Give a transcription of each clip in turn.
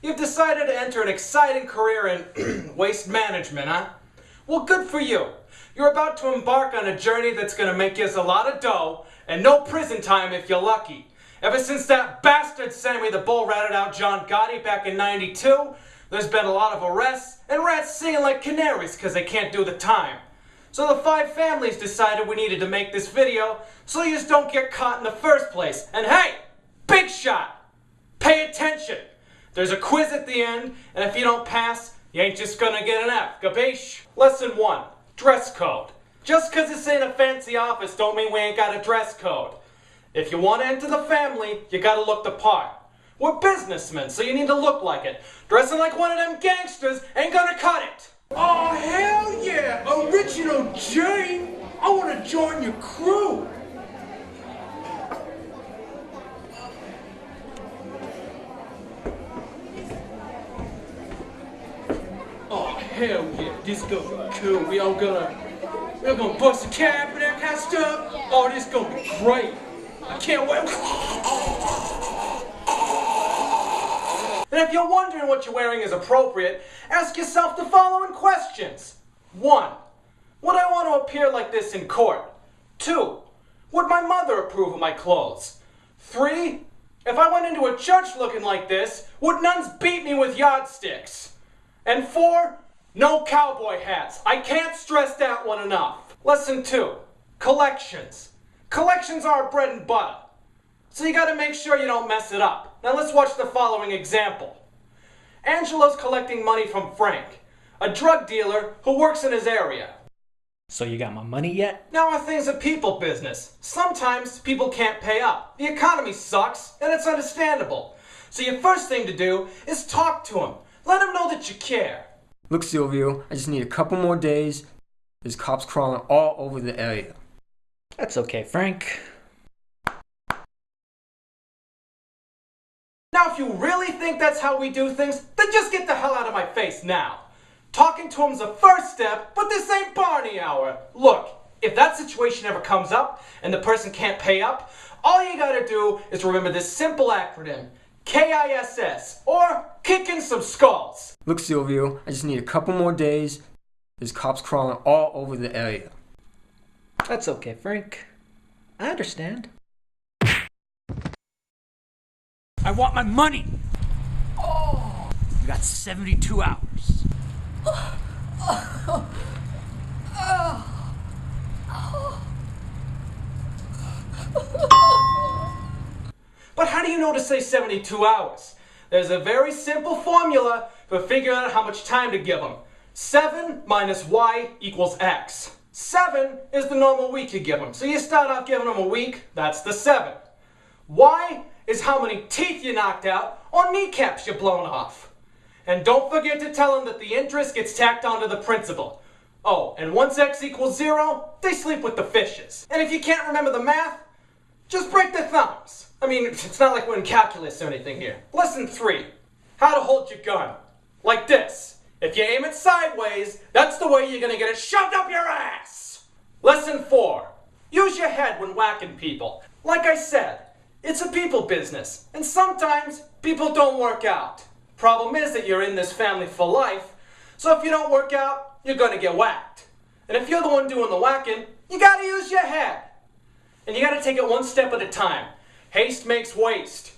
You've decided to enter an exciting career in waste management, huh? Well, good for you. You're about to embark on a journey that's going to make you a lot of dough and no prison time if you're lucky. Ever since that bastard Sammy the Bull ratted out John Gotti back in '92, there's been a lot of arrests and rats singing like canaries because they can't do the time. So the 5 families decided we needed to make this video so you just don't get caught in the first place. And hey, big shot! Pay attention! There's a quiz at the end, and if you don't pass, you ain't just gonna get an F, capiche? Lesson 1, dress code. Just cause this ain't a fancy office don't mean we ain't got a dress code. If you want to enter the family, you gotta look the part. We're businessmen, so you need to look like it. Dressing like one of them gangsters ain't gonna cut it. Oh, hell yeah! Original J! I want to join your crew! Oh, hell yeah, this is gonna be cool. We're gonna bust a cap and that kind of stuff. Oh, this is gonna be great. I can't wait. And if you're wondering what you're wearing is appropriate, ask yourself the following questions. 1. Would I want to appear like this in court? 2. Would my mother approve of my clothes? 3. If I went into a church looking like this, would nuns beat me with yardsticks? And 4. No cowboy hats. I can't stress that one enough. Lesson 2. Collections. Collections are bread and butter. So you gotta make sure you don't mess it up. Now let's watch the following example. Angelo's collecting money from Frank, a drug dealer who works in his area. So you got my money yet? Now our thing's a people business. Sometimes people can't pay up. The economy sucks, and it's understandable. So your first thing to do is talk to him. Let him know that you care. Look, Silvio, I just need a couple more days. There's cops crawling all over the area. That's okay, Frank. Now, if you really think that's how we do things, then just get the hell out of my face now. Talking to him's the first step, but this ain't Barney hour. Look, if that situation ever comes up and the person can't pay up, all you gotta do is remember this simple acronym, KISS, or kicking some skulls. Look, Silvio, I just need a couple more days. There's cops crawling all over the area. That's okay, Frank. I understand. I want my money! Oh. You got 72 hours. But how do you know to say 72 hours? There's a very simple formula for figuring out how much time to give them. 7 minus y equals x. 7 is the normal week you give them. So you start off giving them a week, that's the 7. Y is how many teeth you knocked out or kneecaps you blown off. And don't forget to tell them that the interest gets tacked onto the principal. Oh, and once x equals 0, they sleep with the fishes. And if you can't remember the math, just break their thumbs. I mean, it's not like we're in calculus or anything here. Lesson 3, how to hold your gun. Like this. If you aim it sideways, that's the way you're gonna get it shoved up your ass. Lesson 4, use your head when whacking people. Like I said, it's a people business, and sometimes people don't work out. Problem is that you're in this family for life, so if you don't work out, you're gonna get whacked. And if you're the one doing the whacking, you gotta use your head. And you gotta take it one step at a time. Haste makes waste.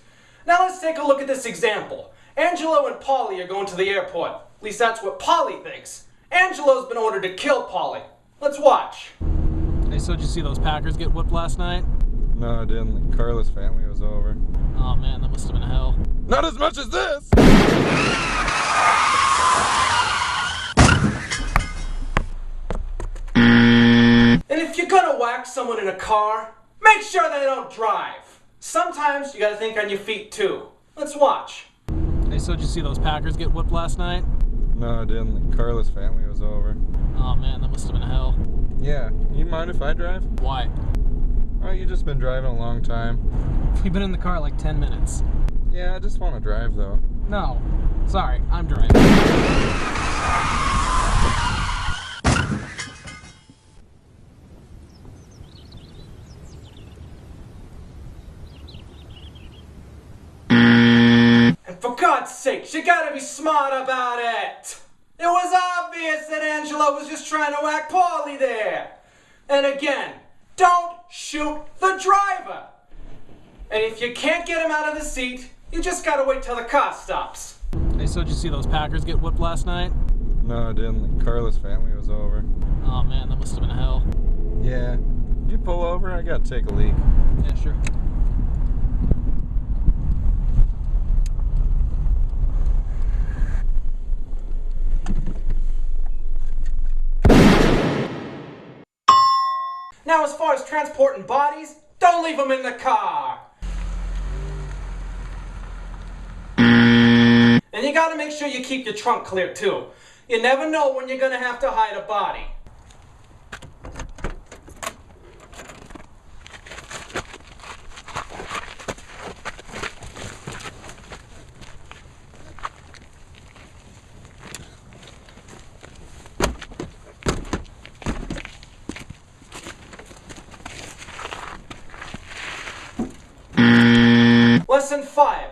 Now let's take a look at this example. Angelo and Polly are going to the airport. At least that's what Polly thinks. Angelo's been ordered to kill Polly. Let's watch. Hey, so did you see those Packers get whipped last night? No, I didn't. Carla's family was over. Oh man, that must have been hell. Not as much as this! And if you're gonna whack someone in a car, make sure they don't drive. Sometimes you gotta think on your feet too. Let's watch. Hey, so did you see those Packers get whipped last night? No, I didn't. Carla's family was over. Oh man, that must have been hell. Yeah, you mind if I drive? Why? Oh, you just been driving a long time. We've been in the car like 10 minutes. Yeah, I just want to drive though. No. Sorry, I'm driving. And for God's God's sake, you gotta be smart about it! It was obvious that Angelo was just trying to act poorly there. And again, don't shoot the driver. And if you can't get him out of the seat, you just gotta wait till the car stops. Hey, so did you see those Packers get whipped last night? No, I didn't. Carla's family was over. Oh man, that must have been hell. Yeah. Did you pull over? I gotta take a leak. Yeah, sure. Now, as far as transporting bodies, don't leave them in the car. And you gotta make sure you keep your trunk clear too. You never know when you're gonna have to hide a body. Lesson 5.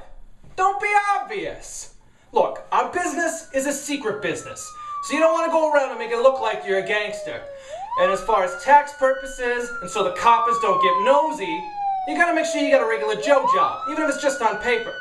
Don't be obvious. Look, our business is a secret business, so you don't want to go around and make it look like you're a gangster. And as far as tax purposes, and so the coppers don't get nosy, you gotta make sure you got a regular Joe job, even if it's just on paper.